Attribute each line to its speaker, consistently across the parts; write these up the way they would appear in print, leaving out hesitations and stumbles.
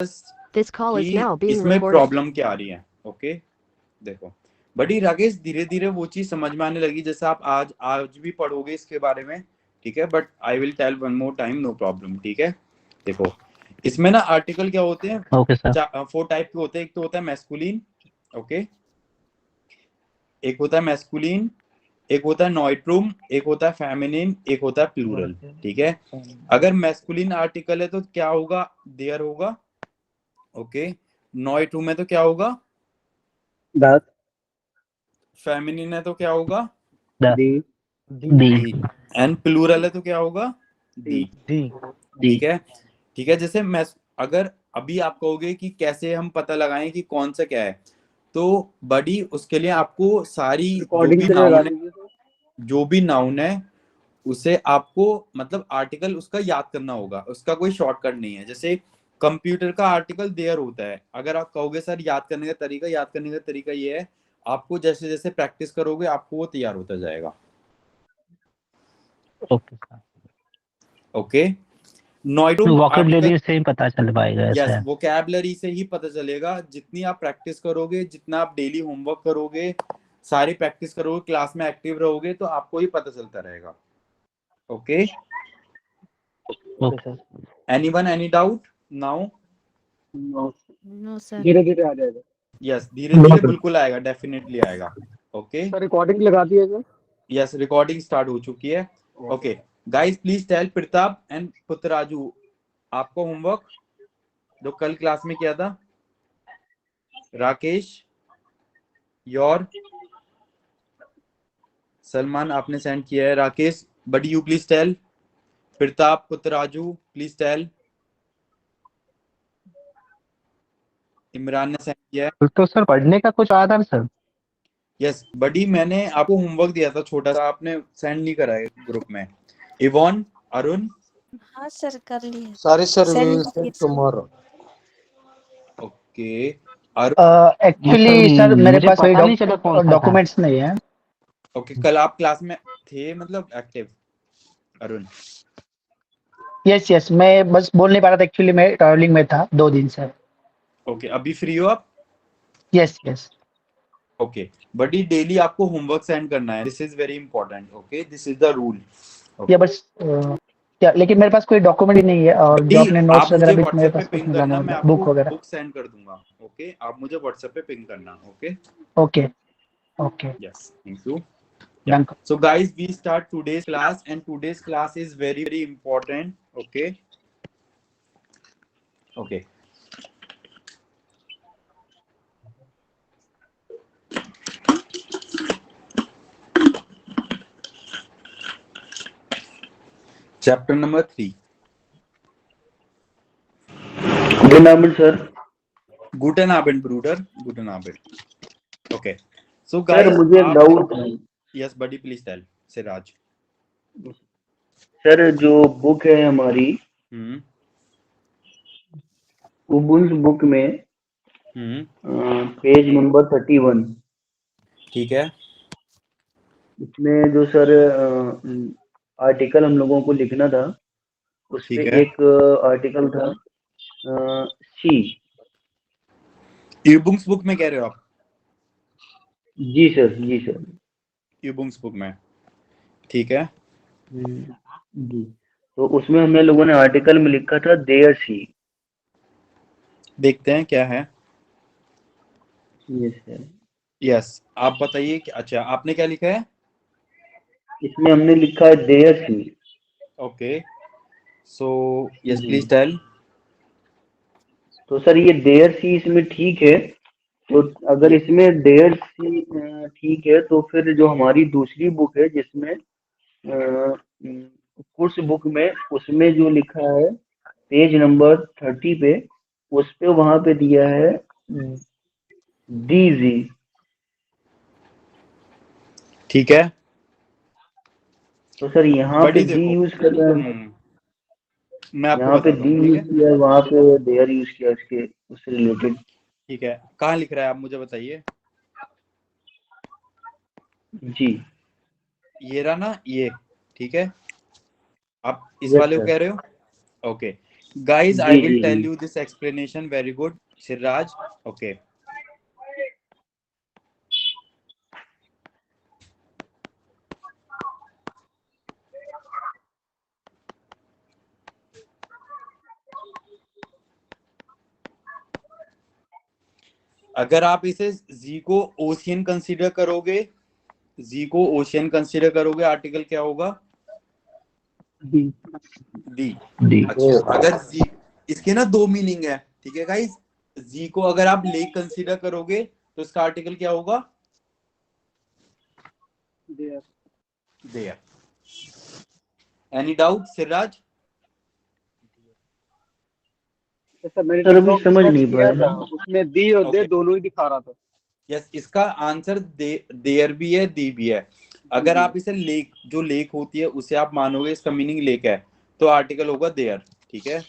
Speaker 1: This call is
Speaker 2: कि
Speaker 1: now being
Speaker 2: इसमें
Speaker 1: recorded.
Speaker 2: Problem क्या आ रही है। ओके देखो बड़ी राकेश, धीरे धीरे वो चीज समझ में आने लगी, जैसे आप आज आज भी पढ़ोगे इसके बारे में, ठीक है, but I will tell one more time, no problem, ठीक है। देखो इसमें ना आर्टिकल क्या होते हैं,
Speaker 3: ओके सर।
Speaker 2: 4 टाइप के होते हैं। एक तो होता है मैस्कुलिन, ओके, एक होता है मैस्कुलिन, एक होता है नॉइट्रूम, एक होता है फेमिनिन, एक होता है प्लूरल, ठीक है। अगर मैस्कुलिन आर्टिकल है तो क्या होगा, देयर होगा, ओके। नॉइट्रूम है तो क्या होगा,
Speaker 4: दैट,
Speaker 2: फेमिनिन है तो क्या होगा,
Speaker 4: दी,
Speaker 2: दी, एंड प्लूरल है तो क्या होगा, दी,
Speaker 4: दी,
Speaker 2: ठीक है। ठीक है, जैसे मैं अगर अभी आप कहोगे कि कैसे हम पता लगाएं कि कौन सा क्या है, तो बड़ी उसके लिए आपको सारी
Speaker 4: रिकॉर्डिंग से लगा लीजिए सर।
Speaker 2: जो भी नाउन है उसे आपको मतलब आर्टिकल उसका याद करना होगा, उसका कोई शॉर्टकट नहीं है। जैसे कंप्यूटर का आर्टिकल देयर होता है, अगर आप कहोगे सर याद करने का तरीका ये है, आपको जैसे जैसे प्रैक्टिस करोगे आपको वो तैयार होता जाएगा।
Speaker 3: Okay sir.
Speaker 2: ओके, नॉइट्रूम
Speaker 3: वोकैबुलरी से ही पता चल पाएगा
Speaker 2: यस,
Speaker 3: ऐसा है।
Speaker 2: वोकैबुलरी से ही पता चलेगा। जितनी आप प्रैक्टिस करोगे, जितना आप डेली होमवर्क करोगे, सारी प्रैक्टिस करोगे, क्लास में एक्टिव रहोगे, तो आपको ही पता चलता रहेगा। Okay,
Speaker 4: okay sir.
Speaker 2: Anyone any doubt now?
Speaker 1: No, sir.
Speaker 4: धीरे धीरे आ जाएगा
Speaker 2: यस, धीरे धीरे बिल्कुल आएगा, डेफिनेटली आएगा। Okay,
Speaker 4: sir. रिकॉर्डिंग लगा दिए सर।
Speaker 2: यस, रिकॉर्डिंग स्टार्ट हो चुकी है। Okay guys, please tell Pratap and Putraraju, आपको होमवर्क जो कल क्लास में किया था, राकेश योर, सलमान आपने सेंड किया है, Rakesh but you please tell, Pratap Putraraju please tell, Imran ने सेंड किया है।
Speaker 3: तो सर पढ़ने का कुछ आया था सर?
Speaker 2: यस बडी, मैंने आपको होमवर्क दिया था छोटा सा, आपने सेंड नहीं करा है ग्रुप में। इवॉन, अरुण,
Speaker 5: हाँ सर कर लिए।
Speaker 6: Sorry sir, we
Speaker 5: Send
Speaker 6: will
Speaker 5: कर
Speaker 6: send
Speaker 5: दिए।
Speaker 6: tomorrow.
Speaker 2: Okay Arun,
Speaker 4: actually sir मेरे
Speaker 3: मुझे
Speaker 4: पास
Speaker 3: पता नहीं चला कौन सा था।
Speaker 4: डॉक्यूमेंट्स नहीं है।
Speaker 2: ओके कल आप क्लास में थे मतलब एक्टिव, अरुण?
Speaker 4: यस यस, मैं बस बोल नहीं पा रहा था, एक्चुअली मैं ट्रैवलिंग में था 2 दिन से।
Speaker 2: ओके अभी फ्री हो आप?
Speaker 4: Yes yes.
Speaker 2: ओके बडी, डेली आपको होमवर्क सेंड करना है, this is very important, okay, this is the rule.
Speaker 4: या बस क्या, लेकिन मेरे पास कोई डॉक्यूमेंट ही नहीं है, और जो अपने
Speaker 2: आप
Speaker 4: नोट्स
Speaker 2: मुझे
Speaker 4: वगैरह भी मेरे
Speaker 2: व्हाट्सएप पे
Speaker 4: पास कुछ
Speaker 2: पिंग
Speaker 4: नहीं लाना
Speaker 2: करना, मैं
Speaker 4: होगा, बुक
Speaker 2: आपको
Speaker 4: वगैरह।
Speaker 2: बुक सेंड कर दूंगा। ओके आप मुझे व्हाट्सएप पे पिंग करना। Okay
Speaker 4: okay okay,
Speaker 2: yes, thank you.
Speaker 4: Done.
Speaker 2: So guys, we start today's class, and today's class is very very important. Okay, okay. Chapter number 3.
Speaker 4: Guten Abend sir.
Speaker 2: Guten Abend, Bruder. Guten Abend. Okay. So
Speaker 4: sir
Speaker 2: guys,
Speaker 4: मुझे एक doubt है।
Speaker 2: yes, buddy, please tell. Siraj.
Speaker 4: Sir जो book है हमारी, Ubuntu book में page number 31,
Speaker 2: ठीक है।
Speaker 4: इसमें जो सर आर्टिकल हम लोगों को लिखना था, उसपे
Speaker 2: ठीक है।
Speaker 4: एक आर्टिकल था सी।
Speaker 2: ईबुक्स बुक में कह रहे हो आप?
Speaker 4: जी सर, जी सर।
Speaker 2: ईबुक्स बुक में, ठीक है।
Speaker 4: जी, तो उसमें हम लोगों ने आर्टिकल में लिखा था देयर सी।
Speaker 2: देखते हैं क्या है।
Speaker 4: Yes sir.
Speaker 2: यस, आप बताइए कि अच्छा आपने क्या लिखा है?
Speaker 4: इसमें हमने लिखा है देयर सी।
Speaker 2: ओके, सो यस
Speaker 4: जी।
Speaker 2: Please tell.
Speaker 4: तो सर ये देयर सी इसमें ठीक है, तो अगर इसमें देयर सी ठीक है, तो फिर जो हमारी दूसरी बुक है जिसमें कोर्स बुक में, उसमें जो लिखा है पेज नंबर 30 पे, उस पे वहां पे दिया है डीजी।
Speaker 2: ठीक है,
Speaker 4: तो सर यहाँ पे
Speaker 2: बड़ी
Speaker 4: डी
Speaker 2: देखो,
Speaker 4: यूज कर रहे हैं,
Speaker 2: मैं आपको
Speaker 4: यहाँ पे
Speaker 2: बताता
Speaker 4: डी
Speaker 2: हूँ, ठीक
Speaker 4: यूज
Speaker 2: है।
Speaker 4: किया है, वहां पे देयर यूज किया, उसके उससे रिलेटेड।
Speaker 2: ठीक है, कहाँ लिख रहा है आप मुझे बताइए।
Speaker 4: जी
Speaker 2: ये रहा ना ये, ठीक है, आप इस
Speaker 4: यस
Speaker 2: वाले को
Speaker 4: सर।
Speaker 2: कह रहे हो? ओके, Guys, I
Speaker 4: जी
Speaker 2: will
Speaker 4: जी
Speaker 2: tell
Speaker 4: जी
Speaker 2: you this explanation. Very good, Siraj. Okay. अगर आप इसे जी को ओशियन कंसीडर करोगे, जी को ओशियन कंसीडर करोगे, आर्टिकल क्या होगा?
Speaker 3: D
Speaker 2: D.
Speaker 3: डी
Speaker 2: अच्छा, अगर जी, इसके ना दो मीनिंग है, ठीक है गाइस। जी को अगर आप लेक कंसीडर करोगे तो इसका आर्टिकल क्या होगा? देयर। Any doubt Siraj?
Speaker 6: सर मैंने
Speaker 4: सर अभी
Speaker 6: टिक
Speaker 4: समझ
Speaker 6: बॉक्स
Speaker 4: नहीं
Speaker 6: किया
Speaker 4: पाया
Speaker 6: था, उसमें दी और दे
Speaker 2: Okay.
Speaker 6: दोनों ही दिखा रहा था।
Speaker 2: यस, इसका आंसर देयर भी है, दी भी है। अगर आप इसे लेक, जो लेक होती है उसे आप मानोगे इसका मीनिंग लेक है, तो आर्टिकल होगा देयर, ठीक है।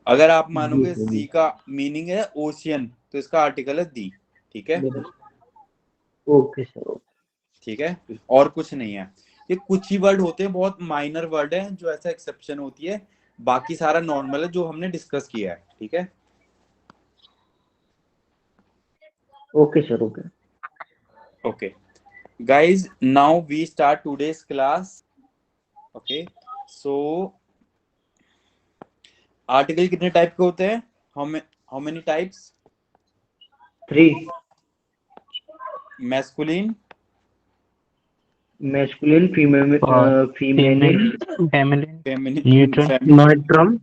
Speaker 2: अगर आप मानोगे जी का मीनिंग है ओशियन, तो इसका आर्टिकल है दी, ठीक है।
Speaker 4: Okay sir.
Speaker 2: ठीक है, और कुछ नहीं है। ये कुछ ही वर्ड होते हैं, बहुत माइनर वर्ड है जो ऐसा एक्सेप्शन होती है, बाकी सारा नॉर्मल है जो हमने डिस्कस किया है, ठीक है।
Speaker 4: Okay sir. Okay
Speaker 2: okay guys, now we start today's class. Okay, so article कितने टाइप के होते हैं? how many types?
Speaker 4: 3
Speaker 2: masculine,
Speaker 4: masculine, female,
Speaker 3: और
Speaker 4: फीमेलिन,
Speaker 3: फेमिनिन
Speaker 2: फेमिनिन,
Speaker 3: न्यूट्रल
Speaker 4: नॉइट्रम,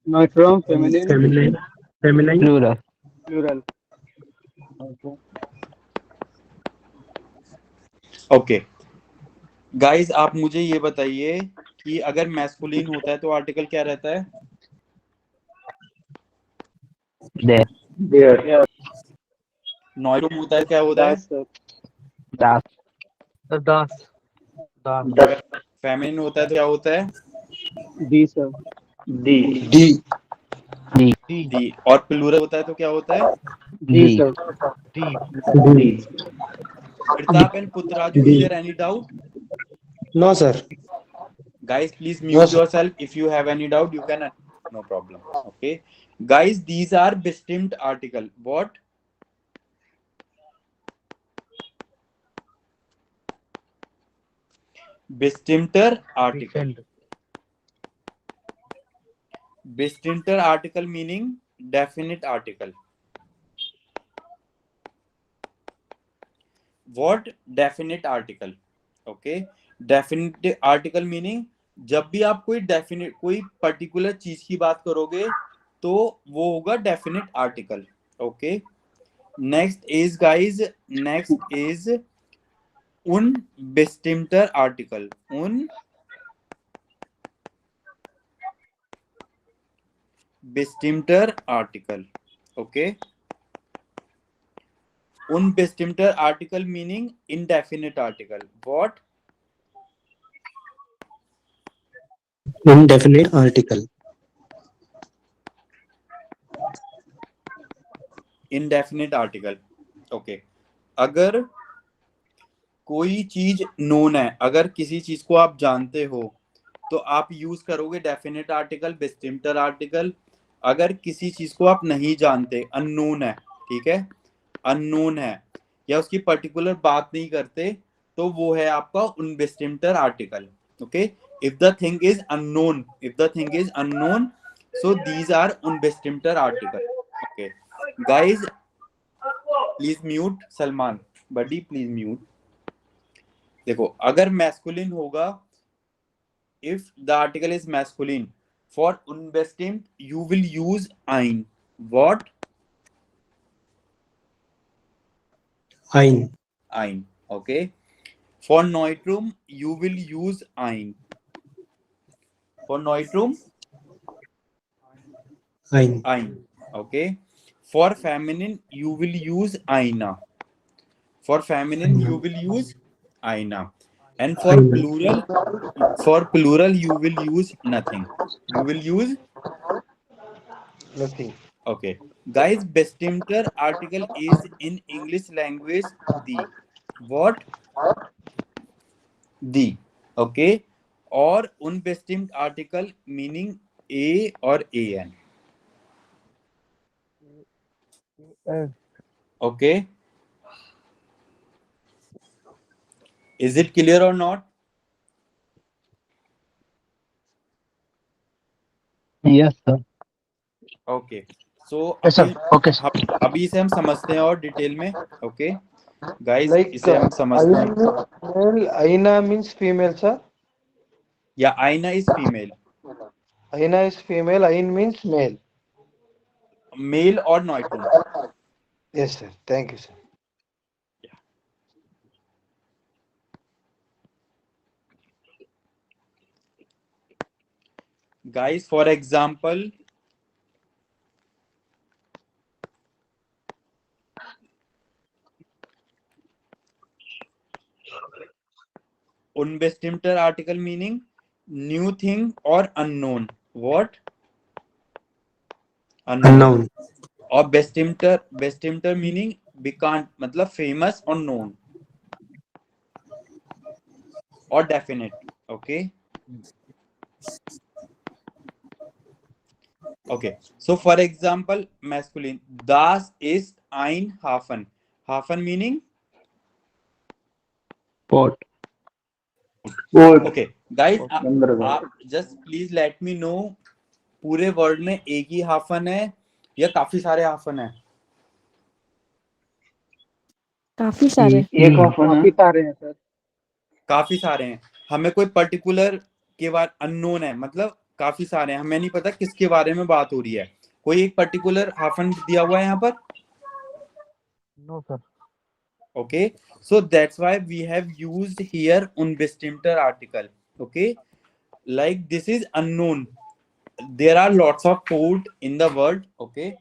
Speaker 6: नॉइट्रम, feminine,
Speaker 3: feminine feminine plural.
Speaker 6: Plural.
Speaker 2: Okay guys, आप मुझे ये बताइए कि अगर मैस्कुलिन होता है तो आर्टिकल क्या रहता है?
Speaker 3: देयर
Speaker 4: देयर,
Speaker 2: नॉइट्रम होता है, क्या होता है?
Speaker 6: दास सर,
Speaker 3: दास
Speaker 6: दास,
Speaker 2: अगर
Speaker 4: 10,
Speaker 2: फेमिनिन होता है तो क्या होता है?
Speaker 6: दी सर,
Speaker 4: दी,
Speaker 3: डी
Speaker 2: दी। और प्लूरल होता है तो क्या होता है?
Speaker 6: दी
Speaker 3: डी
Speaker 6: सर,
Speaker 4: दी।
Speaker 2: Pratap and Putraraju, is there any doubt?
Speaker 7: No, sir.
Speaker 2: Guys, please
Speaker 7: No,
Speaker 2: mute
Speaker 7: sir.
Speaker 2: yourself. If you have any doubt, you can. No problem. Okay. Guys, these are distinct article. What? Distincter article. Distincter article meaning definite article. What? Definite article. Okay. Definite article meaning जब भी आप कोई definite, कोई particular चीज की बात करोगे तो वो होगा definite article. Okay, next is guys, next is उन bestimmter आर्टिकल। उन bestimmter आर्टिकल। ओके, उन bestimmter article meaning indefinite article. What?
Speaker 7: Indefinite article.
Speaker 2: indefinite article. Okay, अगर कोई चीज नोन है, अगर किसी चीज को आप जानते हो तो आप यूज करोगे डेफिनेट आर्टिकल, bestimmter आर्टिकल। अगर किसी चीज को आप नहीं जानते, अननोन है, ठीक है, अननोन है या उसकी पर्टिकुलर बात नहीं करते, तो वो है आपका unbestimmter article. Okay, if the thing is unknown, if the thing is unknown, so these are unbestimmter article. Okay guys, please mute. Salman buddy please mute. देखो, अगर मैस्कुलिन होगा, if the article is masculine, for unbestimmed you will use ein. What?
Speaker 7: Ein.
Speaker 2: Ein. Okay, for neutrum you will use ein. For neutrum,
Speaker 7: Ein.
Speaker 2: ein. Okay, for feminine you will use aina. For feminine you will use aina. And for
Speaker 7: Aina.
Speaker 2: plural, for plural you will use nothing. You will use
Speaker 7: Nothing.
Speaker 2: okay. Guys, bestimmter article is in English language the. What? The. Okay. और unbestimed article meaning a or an. Okay, is it clear or not?
Speaker 3: Yes, sir.
Speaker 2: Okay, so
Speaker 6: Yes, sir. Okay, sir.
Speaker 2: अभी इसे हम समझते हैं और detail में. Okay, guys,
Speaker 8: Like
Speaker 2: इसे हम समझते हैं.
Speaker 8: male, Aina means female, sir.
Speaker 2: Yeah, Aina is female.
Speaker 8: Aina is female, Ain means male.
Speaker 2: Male or Neutrum.
Speaker 8: Yes, sir. Thank you, sir.
Speaker 2: Guys, for example, unbestimmter article meaning new thing or unknown. What?
Speaker 7: Unknown.
Speaker 2: और bestimmter meaning bekannt, मतलब famous or known or definite. Okay. Okay, so for example, masculine, das ist ein Hafen. Hafen meaning?
Speaker 3: Port.
Speaker 2: Okay, guys, आप just please let me know, पूरे word में एक ही हाफन है या काफी सारे हाफन है?
Speaker 5: काफी सारे।
Speaker 4: एक ऑप्शन है।
Speaker 6: काफी सारे हैं सर।
Speaker 2: काफी सारे हैं. हमें कोई पर्टिकुलर के बारे अननोन है, मतलब काफी सारे हैं, हमें नहीं पता किसके बारे में बात हो रही है. कोई एक पर्टिकुलर हाफन दिया हुआ है यहाँ पर?
Speaker 8: No, sir.
Speaker 2: Okay, so that's why we have used here unbestimmter article. Okay, like this is unknown. There are lots of port in the world. Okay,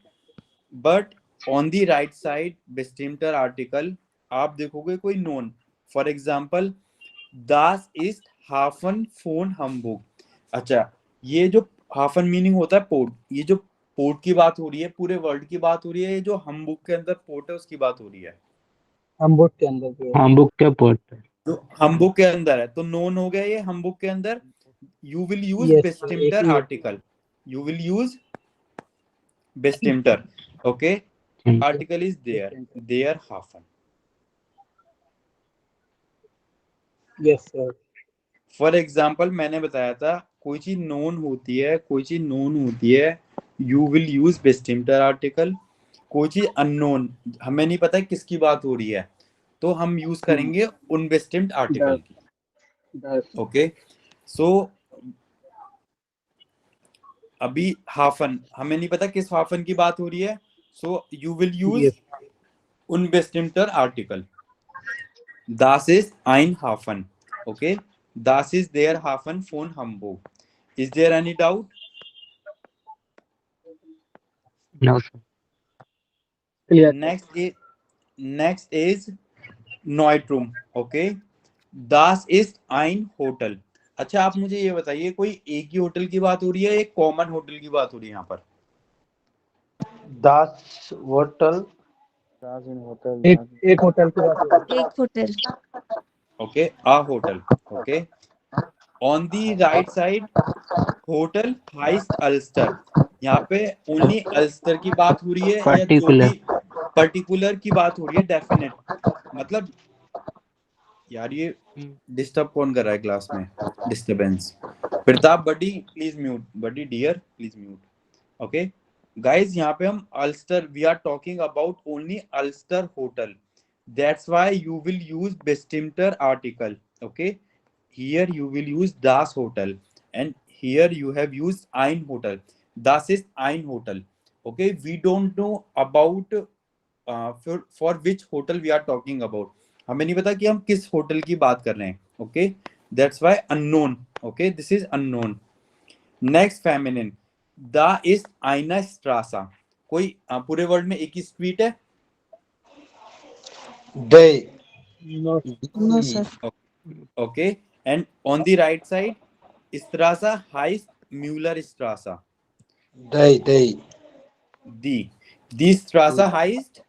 Speaker 2: but on the right side bestimmter article आप देखोगे कोई known. For example, das ist Hafen von Hamburg. अच्छा, ये जो हाफन meaning होता है port, ये जो पोर्ट की बात हो रही है, पूरे वर्ल्ड की बात हो रही है, ये जो हम्बुक के अंदर पोर्ट है उसकी बात हो रही है.
Speaker 6: हम्बुक के अंदर जो है।
Speaker 3: हम्बुक के पोर्ट पे.
Speaker 2: तो हम्बुक के अंदर है तो नोन हो गया ये हम्बुक के अंदर. यू विल यूज
Speaker 6: Yes,
Speaker 2: बेस्टिम्टर
Speaker 6: एक ही है।
Speaker 2: आर्टिकल. यू विल यूज बेस्टिम्टर. ओके, आर्टिकल इज देयर हाफन.
Speaker 6: Yes, sir.
Speaker 2: फॉर एग्जाम्पल मैंने बताया था कोई चीज नोन होती है, कोई चीज नोन होती है, यू विल यूज बेस्टिम्टर आर्टिकल. कोई चीज अननोन, हमें नहीं पता किसकी बात हो रही है, तो हम यूज करेंगे उनबेस्टिम्ड आर्टिकल की.
Speaker 6: That's
Speaker 2: ओके, सो अभी हाफन, हमें नहीं पता किस हाफन की बात हो रही है, so you will use
Speaker 6: yes.
Speaker 2: unbestimmter article. Das ist ein Hafen. Okay, das ist der Hafen von Hamburg. Is there any doubt?
Speaker 3: No, sir.
Speaker 6: Clear.
Speaker 2: Next is Neutrum. Okay, das ist ein Hotel. अच्छा, आप मुझे ये बताइए, कोई एक ही hotel की बात हो रही है, एक कॉमन होटल की बात हो रही है यहाँ पर?
Speaker 8: Das Hotel.
Speaker 6: एक होटल की बात हो रही है।
Speaker 5: एक hotel.
Speaker 2: Okay, a hotel. Okay, on the right side hotel हाइस्ट अल्स्टर. यहाँ पे ओनली अल्स्टर की बात हो रही है या जो भी पर्टिकुलर की बात हो रही है? डेफिनेट, मतलब यार ये डिस्टर्ब कौन कर रहा है क्लास में? Disturbance. Pratap buddy please mute. Buddy dear please mute. Okay guys, यहाँ पे हम Alster, we are talking about only Alster hotel. That's why you will use बेस्टिम्टर article. Okay, here you will use das hotel and here you have used ein hotel. Das ist ein hotel. Okay, we don't know about for which hotel we are talking about. हमें नहीं पता कि हम किस hotel की बात कर रहे हैं. Okay, that's why unknown. Okay, this is unknown. Next, feminine, da ist eine Straße. कोई पूरे वर्ल्ड में एक ही स्ट्रीट है?
Speaker 8: Day.
Speaker 6: No,
Speaker 5: no sir.
Speaker 2: Okay, and on the right side, Straße heißt Müller-Straße.
Speaker 8: Day.
Speaker 2: Die Straße heißt,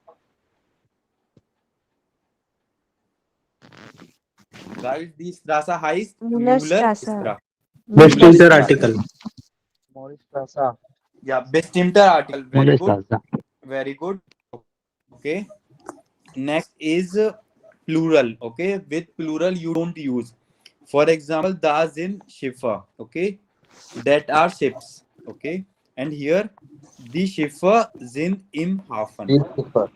Speaker 2: guys, die Straße heißt
Speaker 5: Müller-Straße.
Speaker 7: Bestimmter article.
Speaker 8: Morris Plaza.
Speaker 2: Yeah, bestimmter article. Very good. Very good. Okay. Next is plural. Okay. With plural, you don't use. For example, da sind Schiffe. Okay. That are ships. Okay. And here, die Schiffe sind im Hafen.
Speaker 8: Super.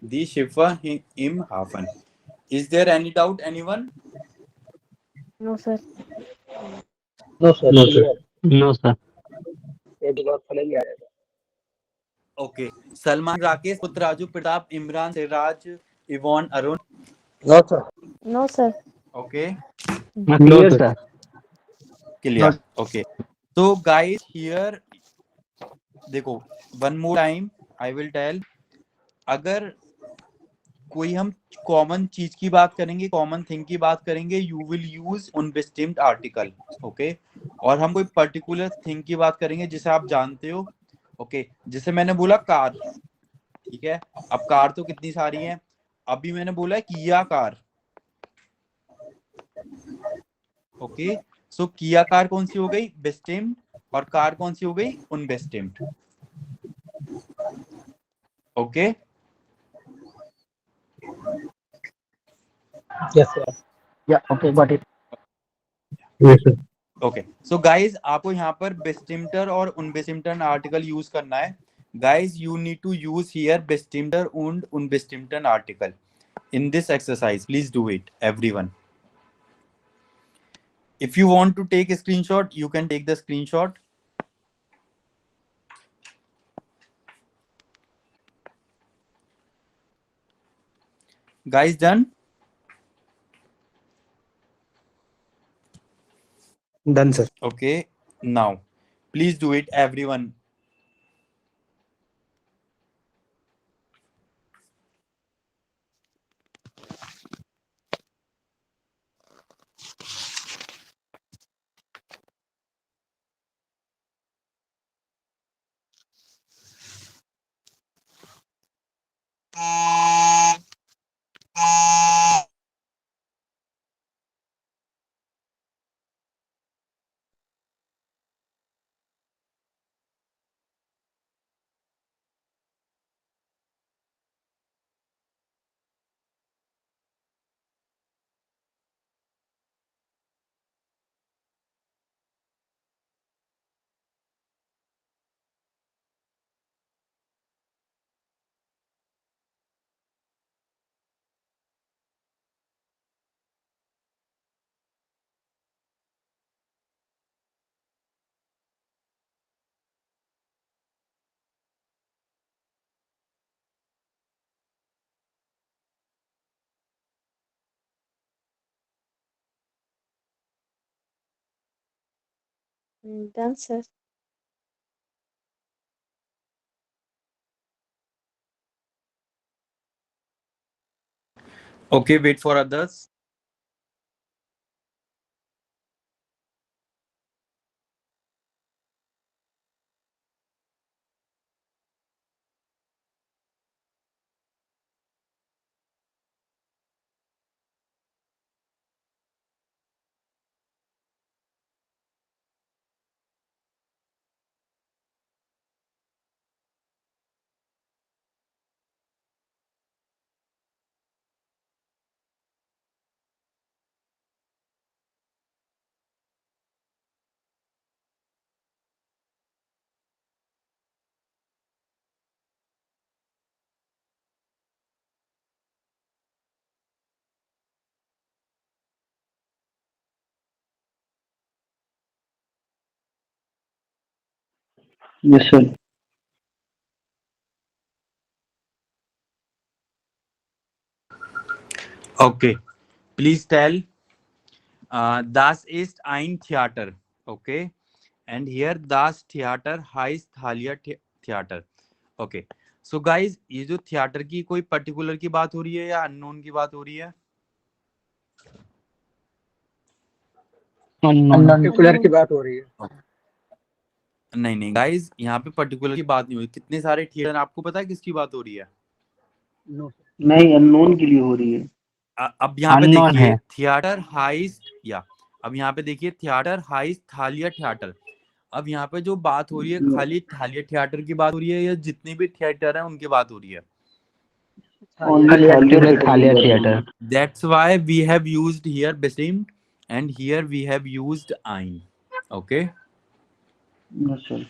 Speaker 2: Die Schiffe im Hafen. Is there any doubt, anyone?
Speaker 5: No, sir.
Speaker 6: No, sir.
Speaker 3: No, sir.
Speaker 6: Clear.
Speaker 3: No, sir.
Speaker 6: ये दिमाग में नहीं आएगा.
Speaker 2: Okay. Salman, Rakesh, Putraju, Pratap, Imran, Siraj, Yvonne, Arun.
Speaker 8: No, sir.
Speaker 5: No, sir.
Speaker 2: Okay.
Speaker 3: No,
Speaker 4: Clear,
Speaker 3: sir.
Speaker 2: Clear. Okay. So guys, here देखो, one more time I will tell. अगर कोई हम common चीज की बात करेंगे, कॉमन थिंग की बात करेंगे, you will use unbestimmt article. Okay. और हम कोई पर्टिकुलर थिंग की बात करेंगे जिसे आप जानते हो. ओके. जैसे मैंने बोला कार. ठीक है. अब कार तो कितनी सारी हैं. अभी मैंने बोला किया कार. ओके. सो किया कार कौन सी हो गई, bestimmt. और कार कौन सी हो गई, unbestimmt. Okay.
Speaker 6: Yes, sir. Yeah. Okay. Got it.
Speaker 3: Yes, sir.
Speaker 2: Okay. So guys आपको यहाँ पर बेस्टिम्टर और unbestimmten आर्टिकल यूज करना है. Guys you need to use here बेस्टिम्टर und unbestimmten article in this exercise. Please do it, everyone. If you want to take a screenshot, you can take the screenshot. Guys, done?
Speaker 7: Done, sir.
Speaker 2: Okay. Now, please do it, everyone.
Speaker 5: Done, sir.
Speaker 2: Okay, wait for others.
Speaker 4: Yes, sir.
Speaker 2: Okay, please tell. Das ist ein Theater. Okay, and here das Theater heißt Thalia Theater. Okay, so guys, ये जो theatre की कोई particular की बात हो रही है या अननोन की बात हो रही है?
Speaker 6: पर्टिकुलर की बात हो रही है.
Speaker 2: नहीं नहीं गाइस, यहाँ पे पर्टिकुलर की बात नहीं हुई. कितने सारे थिएटर, आपको पता है किसकी बात हो रही है?
Speaker 6: No.
Speaker 4: नहीं, अननोन के लिए हो रही है.
Speaker 2: अब यहाँ पे
Speaker 3: Unknown
Speaker 2: देखिए
Speaker 3: है.
Speaker 2: थिएटर हाइस्ट, या अब यहाँ पे देखिए थिएटर हाइस्ट थालिया थिएटर. अब यहाँ पे जो बात हो रही है खाली थालिया थिएटर की बात हो रही है या जितने भी थिएटर हैं उनकी बात हो रही है?
Speaker 4: Only Thalia
Speaker 3: Thalia theatre
Speaker 2: That's why we have used here bestimmt and here we have used ein. Okay.
Speaker 4: Yes, sir.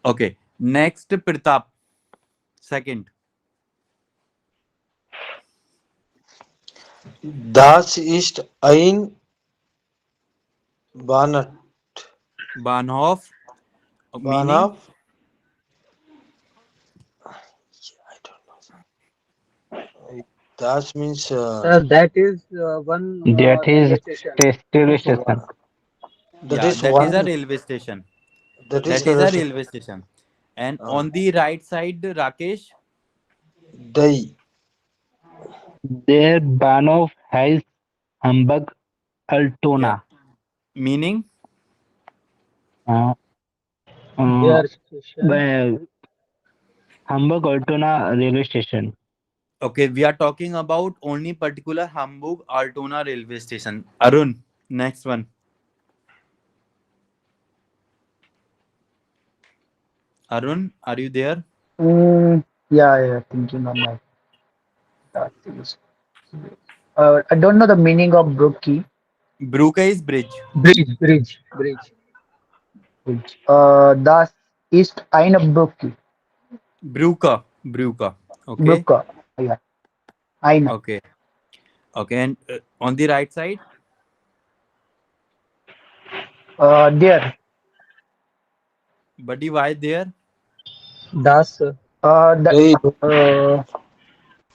Speaker 2: Okay. Next, Pratap. Second.
Speaker 8: Das ist ein Bahnhof.
Speaker 2: Bahnhof. Meaning?
Speaker 8: Bahnhof. I don't know. Das means
Speaker 6: That is one
Speaker 3: that
Speaker 6: railway
Speaker 3: is
Speaker 6: station.
Speaker 3: railway station.
Speaker 8: that
Speaker 2: Yeah,
Speaker 8: is
Speaker 2: that is
Speaker 8: one.
Speaker 2: a railway station.
Speaker 8: That
Speaker 2: That is a railway station. And on the right side, Rakesh.
Speaker 8: Die.
Speaker 3: Their Bahnhof has Hamburg Altona.
Speaker 2: Meaning?
Speaker 3: Uh,
Speaker 6: Their station.
Speaker 3: well, Hamburg Altona railway station.
Speaker 2: Okay, we are talking about only particular Hamburg Altona railway station. Arun, next one. Arun, are you there?
Speaker 6: Yeah, thinking on that. I don't know the meaning of Brookie.
Speaker 2: Brücke is bridge.
Speaker 6: Bridge. Das ist eine Brücke.
Speaker 2: Brücke. Okay.
Speaker 6: Brücke. Yeah. Eine.
Speaker 2: Okay. And on the right side,
Speaker 6: There.
Speaker 2: buddy, why there?
Speaker 6: Das.
Speaker 8: They.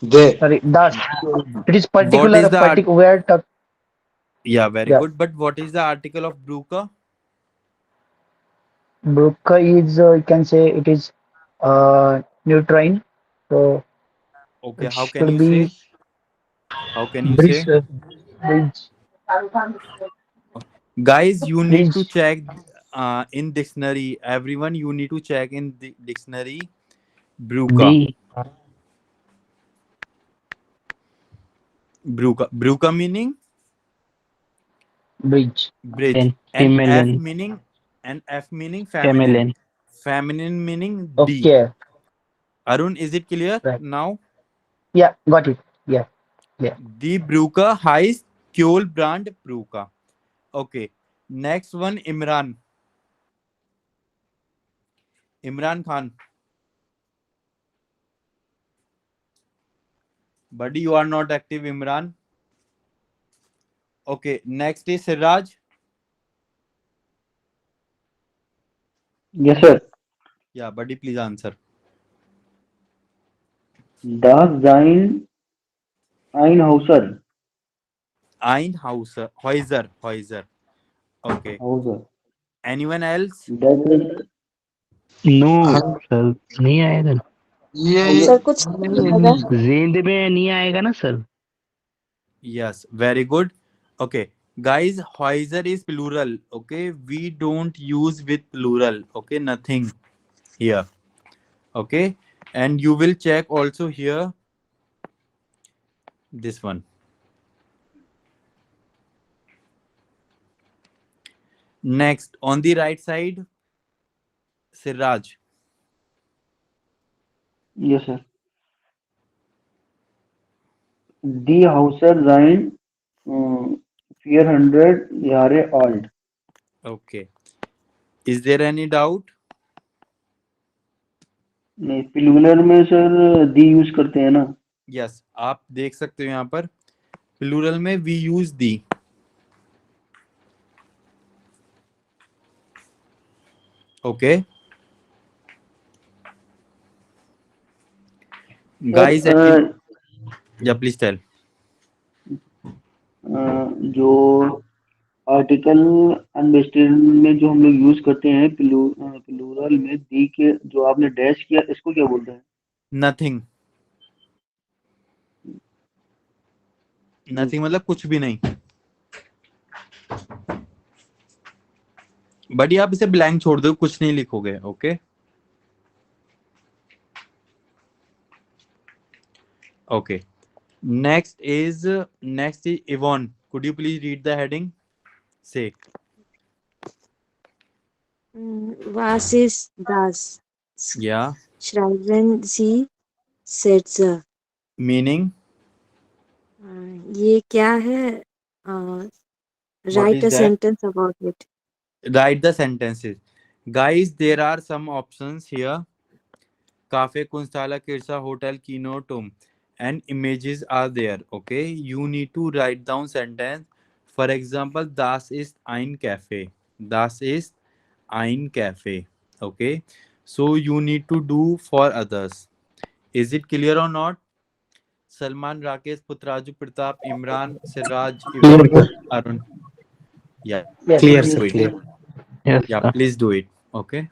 Speaker 8: They.
Speaker 6: Sorry. Das. It is
Speaker 2: What
Speaker 6: particular.
Speaker 2: is the
Speaker 6: Where
Speaker 2: Yeah, very
Speaker 6: Yeah.
Speaker 2: good. But what is the article of Brücke?
Speaker 6: Brücke is. You can say it is. Neutrine. So
Speaker 2: Okay,
Speaker 6: it
Speaker 2: how can
Speaker 6: should
Speaker 2: you
Speaker 6: be
Speaker 2: say? How can you
Speaker 6: bridge.
Speaker 2: say?
Speaker 6: Bridge.
Speaker 2: Guys, you need to
Speaker 6: Bridge.
Speaker 2: check in dictionary. Everyone, you need to check in the dictionary. Brücke. Brücke meaning
Speaker 6: Bridge.
Speaker 2: bridge.
Speaker 3: Then
Speaker 2: And
Speaker 3: Femelen.
Speaker 2: F meaning feminine.
Speaker 3: Femelen.
Speaker 2: Feminine meaning D.
Speaker 6: Okay.
Speaker 2: Arun, is it clear
Speaker 6: Right.
Speaker 2: now?
Speaker 6: Yeah. Got it. Yeah.
Speaker 2: Die Brücke heißt Kjolbrand Brücke. Okay. Next one, Imran. Imran Khan. Buddy, you are not active, Imran. Okay. Next is Siraj.
Speaker 4: Yes, sir.
Speaker 2: Yeah, buddy, please answer.
Speaker 4: Das sein Einhauser.
Speaker 2: Häuser. Okay.
Speaker 4: Hauser.
Speaker 2: Anyone else?
Speaker 4: That is
Speaker 3: No, sir नहीं आएगा.
Speaker 8: ये
Speaker 5: sir कुछ आएगा.
Speaker 3: जिंद में नहीं आएगा ना sir.
Speaker 2: Yes, very good. Okay. Guys, Häuser is plural. Okay. We don't use with plural. Okay. Nothing here. Okay. And you will check also here. This one. Next, on the right side, Siraj.
Speaker 4: yes, sir. Die Hauser sein 400 Jahre alt.
Speaker 2: Okay. Is there any doubt?
Speaker 4: नहीं plural में sir दी use करते हैं ना.
Speaker 2: Yes. आप देख सकते हो यहाँ पर प्लूरल में we use the. Okay. Guys, yeah, please tell.
Speaker 4: जो आर्टिकल अनबेस्टेड में जो हम लोग यूज करते हैं प्लूरल में दी के जो आपने डैश किया इसको क्या बोलते हैं?
Speaker 2: Nothing. Nothing मतलब कुछ भी नहीं. बट आप इसे ब्लैंक छोड़ दो, कुछ नहीं लिखोगे. Okay. Okay. Next is Yvonne. Could you please read the heading? Say.
Speaker 5: Was ist das?
Speaker 2: Yeah.
Speaker 5: Schreiben Sie Sätze.
Speaker 2: Meaning?
Speaker 5: ये क्या है?
Speaker 2: What
Speaker 5: Write
Speaker 2: is
Speaker 5: a
Speaker 2: that?
Speaker 5: sentence about it.
Speaker 2: Write the sentences. Guys, there are some options here. Cafe Kunsthala Kirsa Hotel Kino Tum. And images are there. Okay. You need to write down sentence. For example, Das ist ein Cafe. Das ist ein Cafe. Okay. So you need to do for others. Is it clear or not? Salman, Rakesh, Putraju, Pratap, Imran, Siraj,
Speaker 7: Clear,
Speaker 2: even
Speaker 7: sir.
Speaker 2: Arun. Yeah,
Speaker 6: Yes,
Speaker 7: Clear,
Speaker 2: please
Speaker 7: sir.
Speaker 2: do it.
Speaker 7: Clear.
Speaker 3: Yes,
Speaker 2: Yeah,
Speaker 3: sir.
Speaker 2: please do it. Okay.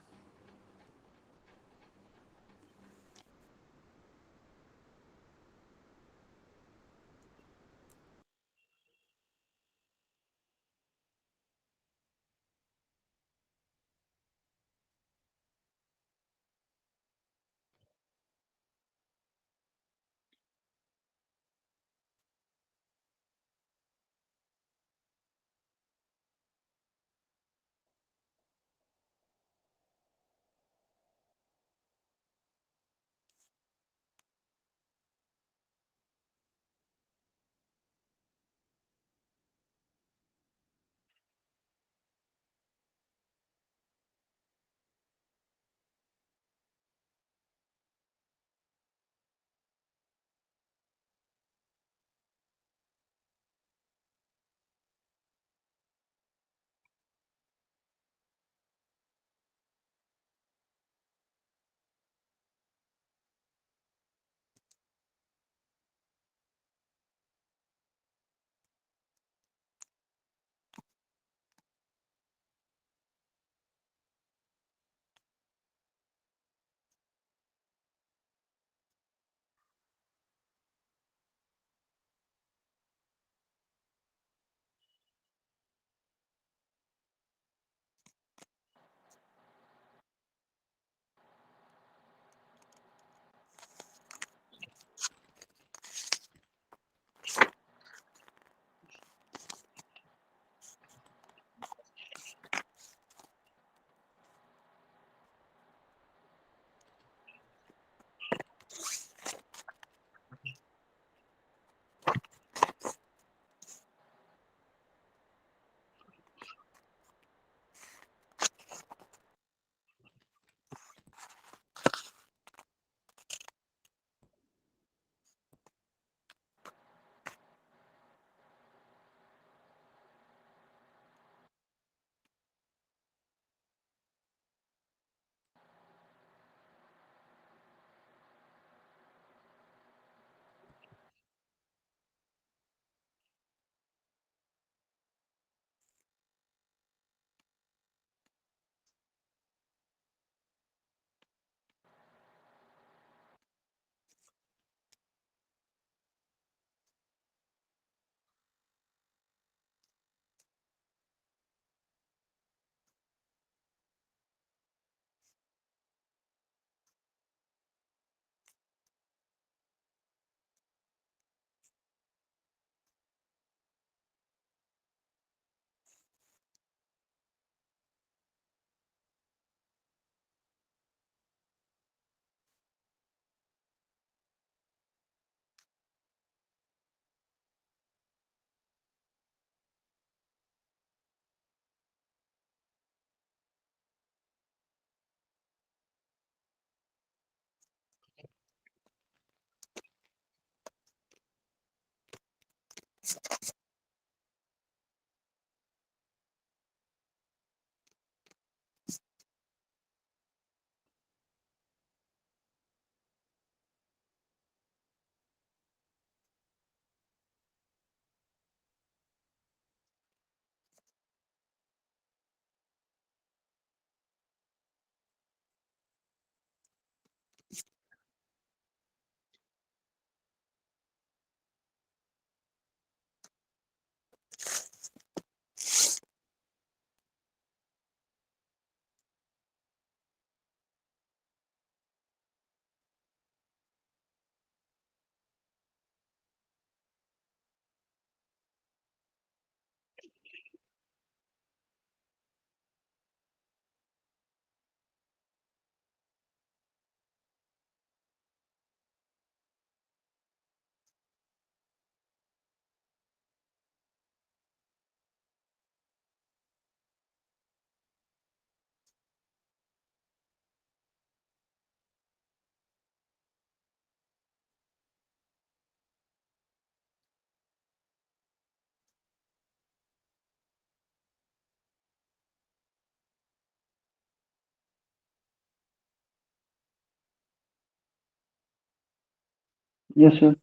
Speaker 4: Yes, sir.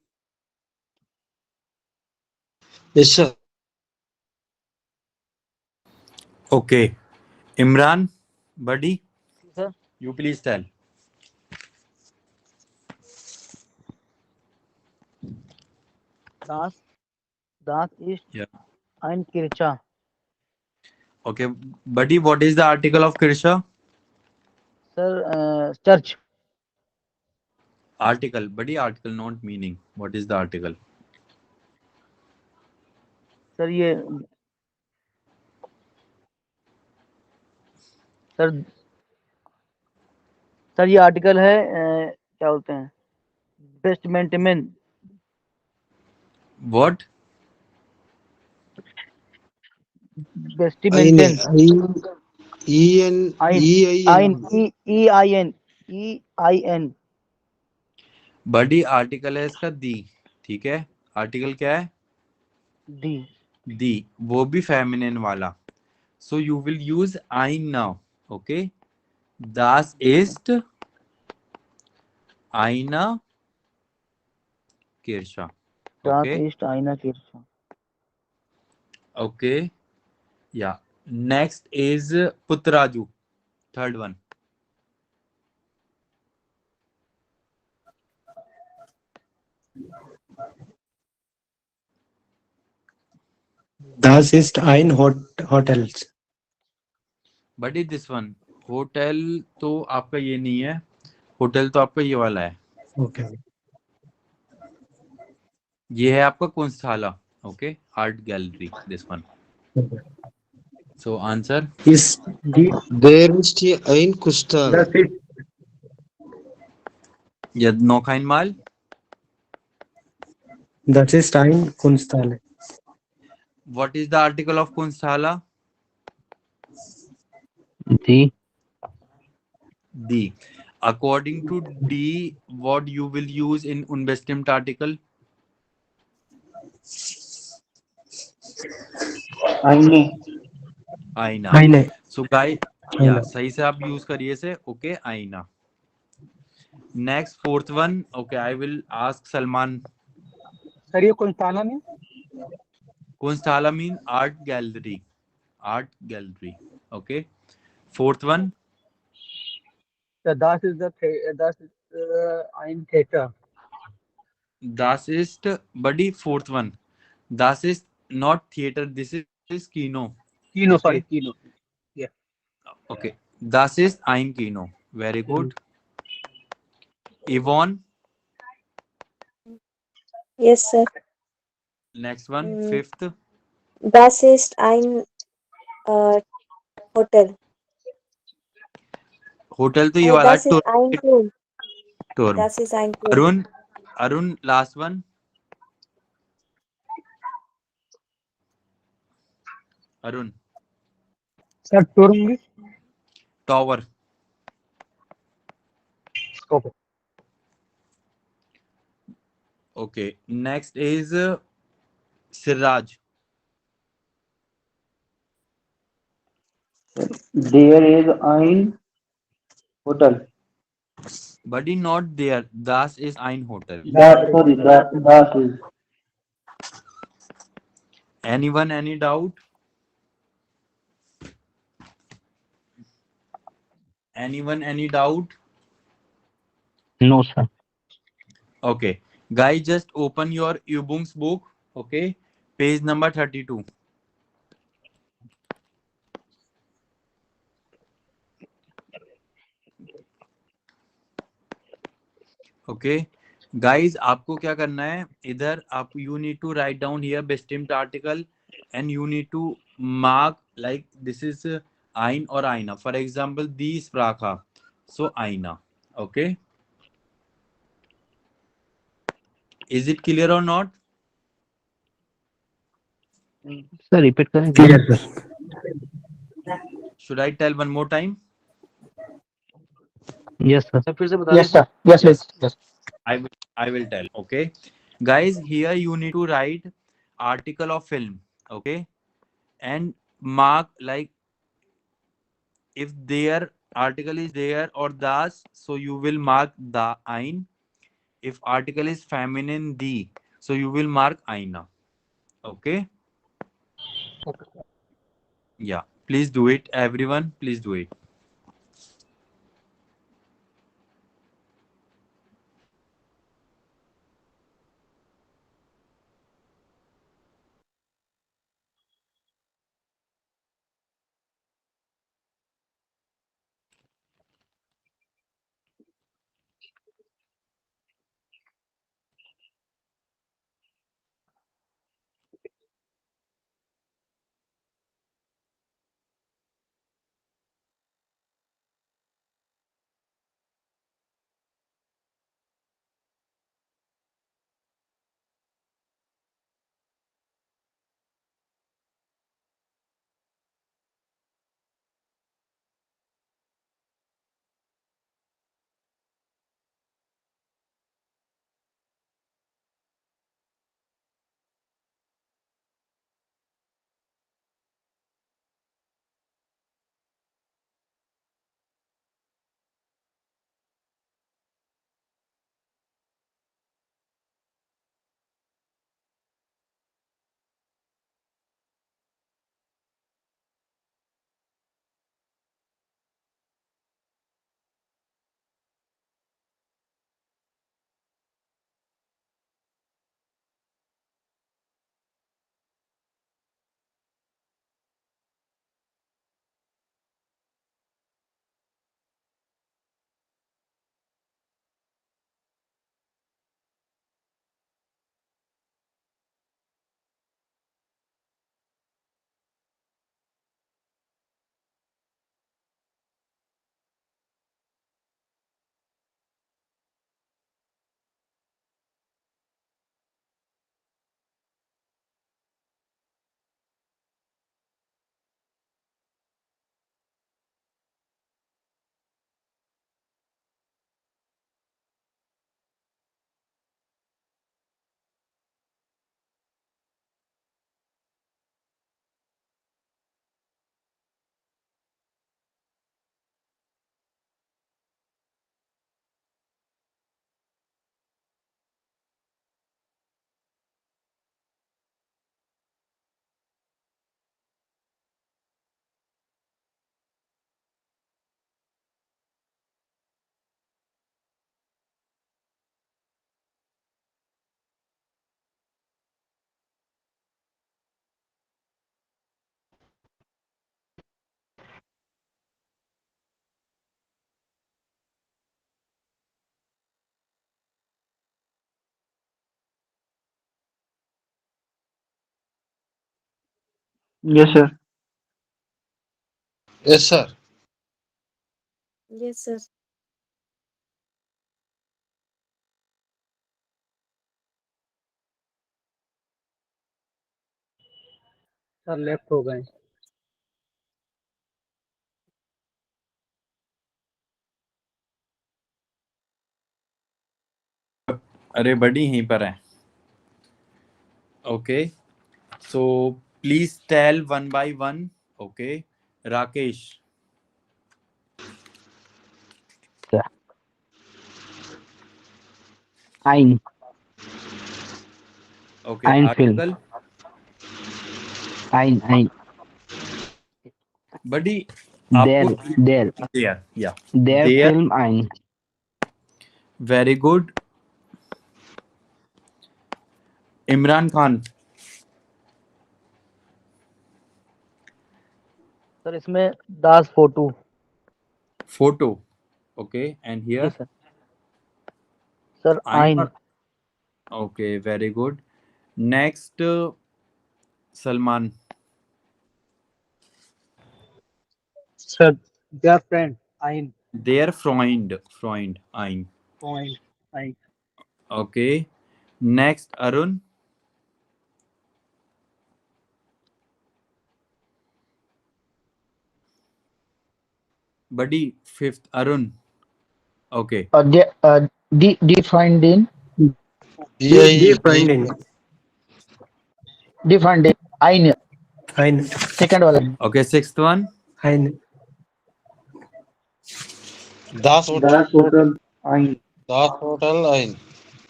Speaker 8: Yes, sir.
Speaker 2: Okay. Imran, buddy,
Speaker 6: Sir,
Speaker 2: you please tell.
Speaker 6: das, das ist
Speaker 2: Yeah.
Speaker 6: ein Kirche.
Speaker 2: Okay. Buddy, what is the article of Kirsha?
Speaker 6: Sir, church.
Speaker 2: Article. Buddy, article, not meaning. What is the article?
Speaker 6: Sir ये sir sir ये article है क्या बोलते हैं बेस्ट मेंटेन
Speaker 2: What?
Speaker 6: बेस्ट
Speaker 8: Ain.
Speaker 6: मेंटेन
Speaker 8: E-N.
Speaker 6: आइन आइन
Speaker 8: E-I-N.
Speaker 6: E I N E I N
Speaker 2: buddy article है इसका दी, ठीक है। आर्टिकल क्या है?
Speaker 6: दी
Speaker 2: दी, वो भी फेमिनिन वाला। सो यू विल यूज आइन now, okay. Das ist eine Kirsche.
Speaker 6: das
Speaker 2: Okay,
Speaker 6: ist eine Kirche.
Speaker 2: okay, yeah. Next is Putraju, third one.
Speaker 7: Das ist ein Hotels.
Speaker 2: But this one, hotel तो आपका ये नहीं है, hotel तो आपका ये वाला है।
Speaker 7: Okay.
Speaker 2: ये है आपका Kunsthalle, okay, art gallery, this one. So answer
Speaker 7: Ist die
Speaker 8: There ist ein Kustal.
Speaker 7: das ist
Speaker 2: या नौखाइन माल।
Speaker 7: das ist ein Kunsthalle.
Speaker 2: What is the article of Kunsthala?
Speaker 3: D.
Speaker 2: D. According to D, what you will use in unbestimmt article?
Speaker 4: आईने
Speaker 2: आईना।
Speaker 7: Eine.
Speaker 2: So guys,
Speaker 7: आईना।
Speaker 2: yeah, सही से आप use करिए से, okay, आईना। Next, fourth one, okay, I will ask Salman.
Speaker 6: Sir ये कुंस्थाला में
Speaker 2: Kunsthala mean art gallery, okay. Fourth one,
Speaker 6: das ist ein theater.
Speaker 2: das ist, buddy, fourth one, das ist not theater, this is Kino.
Speaker 6: Kino,
Speaker 2: Okay.
Speaker 6: sorry, Kino.
Speaker 2: Okay, das ist ein Kino. Very good. Yvonne,
Speaker 5: Yes, sir.
Speaker 2: next one,
Speaker 5: Mm.
Speaker 2: fifth.
Speaker 5: Das ist ein Hotel.
Speaker 2: Hotel तो ये वाला
Speaker 5: Das ist ein Turm.
Speaker 2: टूर।
Speaker 5: Das ist ein Turm.
Speaker 2: Arun last one. Arun
Speaker 6: sir टूर
Speaker 2: tower.
Speaker 6: Okay
Speaker 2: Okay, next is Siraj.
Speaker 4: There is ein hotel.
Speaker 2: Buddy, not there. Das is ein Hotel.
Speaker 4: Sorry, das is.
Speaker 2: Anyone, any doubt? Anyone, any doubt?
Speaker 3: No, sir.
Speaker 2: Okay, guys, just open your Übungs book. Okay, page number 32. Okay guys, आपको क्या करना है, इधर आप you need to write down here बेस्टिम्ड article and you need to mark like this is ein or einer. For example, die Sprache, so einer. Okay, is it clear or not?
Speaker 3: Sir, repeat करें.
Speaker 7: Clear, sir.
Speaker 2: Should I tell one more time?
Speaker 3: Yes, sir.
Speaker 6: Sir फिर से बता
Speaker 7: Yes, sir. Yes, please. Yes.
Speaker 2: I will tell. Okay, guys, here you need to write article of film. Okay, and mark like if their article is there or das, so you will mark the ein. If article is feminine, the, so you will mark aina. Okay? Yeah. Please do it, everyone. Please do it.
Speaker 4: Yes, sir.
Speaker 8: Yes, sir.
Speaker 5: Yes, sir.
Speaker 6: Sir left हो गए.
Speaker 2: अरे बड़ी यहीं पर है. Okay. So please tell one by one. Okay. Rakesh.
Speaker 3: Ein.
Speaker 2: Okay.
Speaker 3: Ein film.
Speaker 2: Article.
Speaker 3: Ein.
Speaker 2: Buddy.
Speaker 3: There.
Speaker 2: आपको
Speaker 3: There.
Speaker 2: there. Yeah.
Speaker 3: There
Speaker 2: There.
Speaker 3: film ein.
Speaker 2: Very good. Imran Khan.
Speaker 6: Sir इसमें दास photo.
Speaker 2: Photo. Okay. And here.
Speaker 6: Yes, sir. Sir
Speaker 2: Ain.
Speaker 6: आइन.
Speaker 2: Okay. Very good. Next. Salman.
Speaker 6: Sir their friend आइन.
Speaker 2: Their Freund. Freund. Ein.
Speaker 6: Point आइन.
Speaker 2: Okay. Next. Arun. Buddy. Fifth. Arun. Okay.
Speaker 6: Defined in.
Speaker 7: Defined in.
Speaker 6: Defined in. आइन.
Speaker 7: Ein.
Speaker 6: Second वाला.
Speaker 2: Okay. Sixth one.
Speaker 7: Ein.
Speaker 8: Das Hotel.
Speaker 4: दास hotel आइन.
Speaker 8: Das Hotel Ein.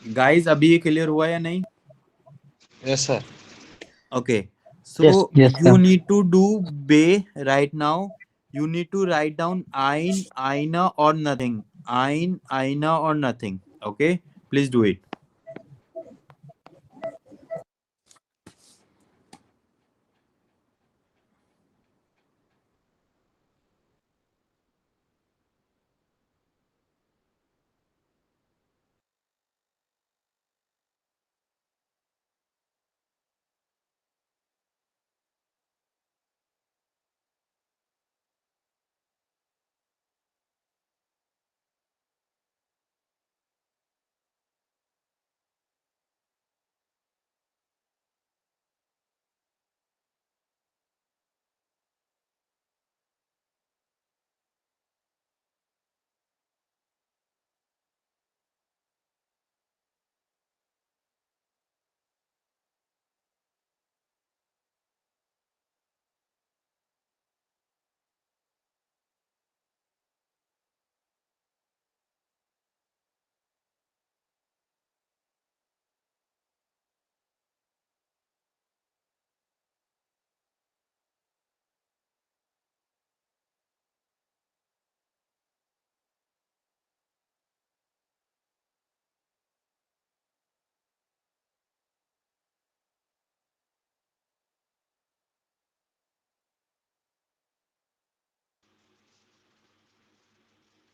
Speaker 2: Guys अभी ये clear हुआ या नहीं?
Speaker 8: Yes, sir.
Speaker 2: Okay. So
Speaker 6: Yes.
Speaker 3: Yes,
Speaker 2: you
Speaker 3: sir.
Speaker 2: need to do be right now. You need to write down ein, aina or nothing. Ein, aina or nothing. Okay. Please do it.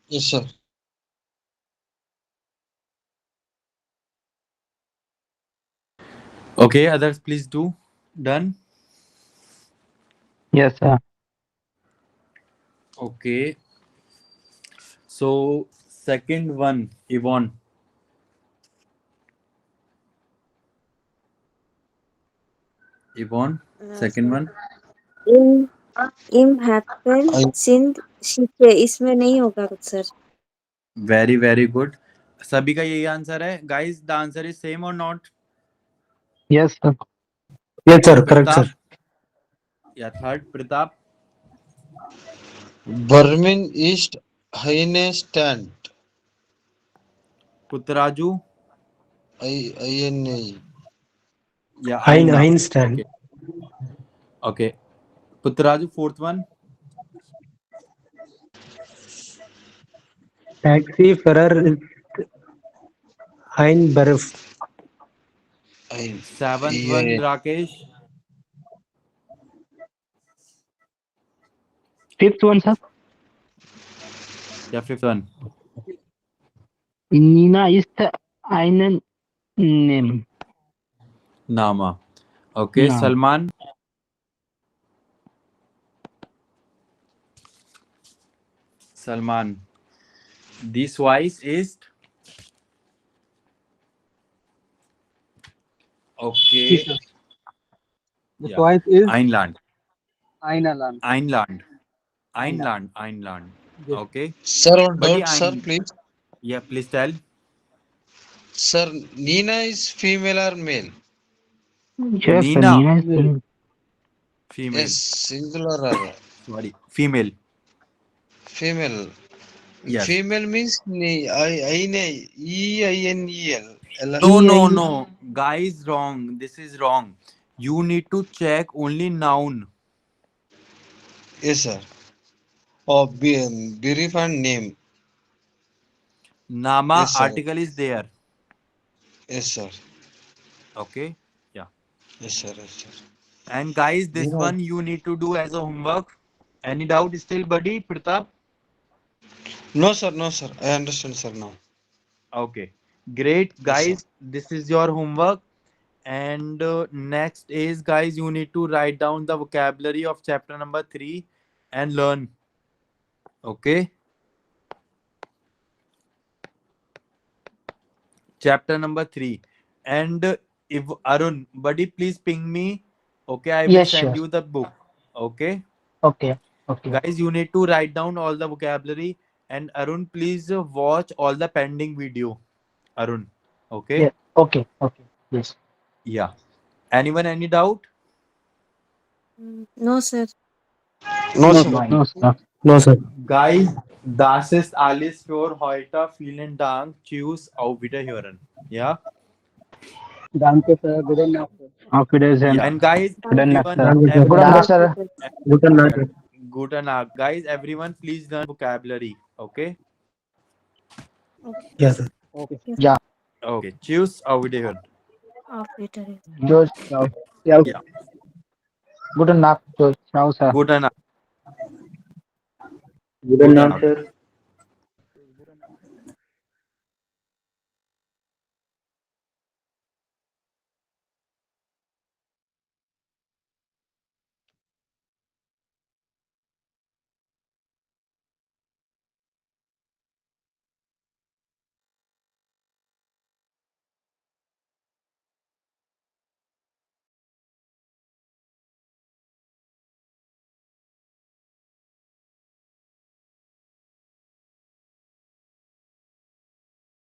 Speaker 8: Yes, sir.
Speaker 2: Okay. Others, please do. Done.
Speaker 3: Yes, sir.
Speaker 2: Okay. So second one, Yvonne. Yvonne. Second one.
Speaker 5: इम इम happen
Speaker 8: I
Speaker 5: Sindh शीशे इसमें नहीं होगा कुछ sir.
Speaker 2: Very very good. सभी का यही आंसर है. Guys, the answer is same or not?
Speaker 3: Yes, sir.
Speaker 7: Yes, sir. Correct, sir.
Speaker 2: Pratap. Yeah. Third, Pratap.
Speaker 8: Burmin East Haine Stand.
Speaker 2: Puttraju.
Speaker 8: INA.
Speaker 2: Yeah.
Speaker 7: Ein
Speaker 2: Aina.
Speaker 7: Einstein.
Speaker 2: Okay. Okay. Puttraju, fourth one.
Speaker 7: Taxi Ferrer Ein Barf.
Speaker 8: Ein.
Speaker 2: Seventh one,
Speaker 8: Yeah.
Speaker 2: Rakesh.
Speaker 3: Fifth one, sir.
Speaker 2: Yeah, fifth one.
Speaker 3: Nina ist einen name.
Speaker 2: Nama. Okay,
Speaker 3: Naam.
Speaker 2: Salman. Salman. This voice is okay.
Speaker 9: The
Speaker 2: Yeah.
Speaker 9: choice is
Speaker 2: Einland.
Speaker 9: Ainaland.
Speaker 2: Einland. Einland. Einland.
Speaker 9: Yes.
Speaker 2: Okay.
Speaker 8: Sir, one
Speaker 2: Buddy,
Speaker 8: doubt, sir, please.
Speaker 2: Yeah, please tell.
Speaker 8: Sir, Nina is female or male?
Speaker 3: Yes, sir.
Speaker 2: Nina.
Speaker 3: Nina is
Speaker 9: Female.
Speaker 2: Female.
Speaker 8: Yes, singular or
Speaker 2: Sorry. Female.
Speaker 8: female.
Speaker 2: Yes.
Speaker 8: Female means EINEL.
Speaker 2: No. Guys, wrong. This is wrong. You need to check only noun.
Speaker 8: Yes, sir. Oh, brief and name.
Speaker 2: Nama
Speaker 8: Yes, sir.
Speaker 2: article is there.
Speaker 8: Yes, sir.
Speaker 2: Okay. Yeah.
Speaker 8: Yes, sir. Yes, sir.
Speaker 2: And guys, this
Speaker 8: Yeah.
Speaker 2: one you need to do as a homework. Any doubt still, buddy? Pratap?
Speaker 8: No, sir. No, sir. I understand, sir, now.
Speaker 2: Okay. Great.
Speaker 8: Yes,
Speaker 2: Guys, this is your homework. And next is, guys, you need to write down the vocabulary of chapter number 3 and learn. Okay. Chapter number 3. And if Arun, buddy, please ping me. Okay, I will
Speaker 6: Yes,
Speaker 2: send
Speaker 6: sure.
Speaker 2: you the book. Okay.
Speaker 6: Okay. Okay.
Speaker 2: Guys, you need to write down all the vocabulary. And Arun, please watch all the pending video. Arun. Okay.
Speaker 6: Yeah. Okay. Okay. Yes.
Speaker 2: Yeah. Anyone, any doubt?
Speaker 5: No sir.
Speaker 8: No, sir.
Speaker 6: Fine.
Speaker 3: No, sir.
Speaker 7: No, sir.
Speaker 2: Guys, das ist alles für heute. Vielen Dank. Tschüss. Auf Wiederhören. Ja.
Speaker 9: Danke, sir. Good enough, sir.
Speaker 3: Auf Wiedersehen.
Speaker 2: And guys,
Speaker 3: Good night,
Speaker 2: everyone,
Speaker 3: sir.
Speaker 2: everyone,
Speaker 6: Good night, sir.
Speaker 7: Good night.
Speaker 2: good night. Guys, everyone, please learn vocabulary. Okay.
Speaker 7: Yes, sir.
Speaker 9: Okay.
Speaker 2: Okay. Tschüss. Auf Wiederhören.
Speaker 5: Auf Wiedersehen.
Speaker 6: George.
Speaker 9: Yeah.
Speaker 2: Yeah.
Speaker 6: Guten Nacht, George. Ciao, sir.
Speaker 2: Good night.
Speaker 4: Good night sir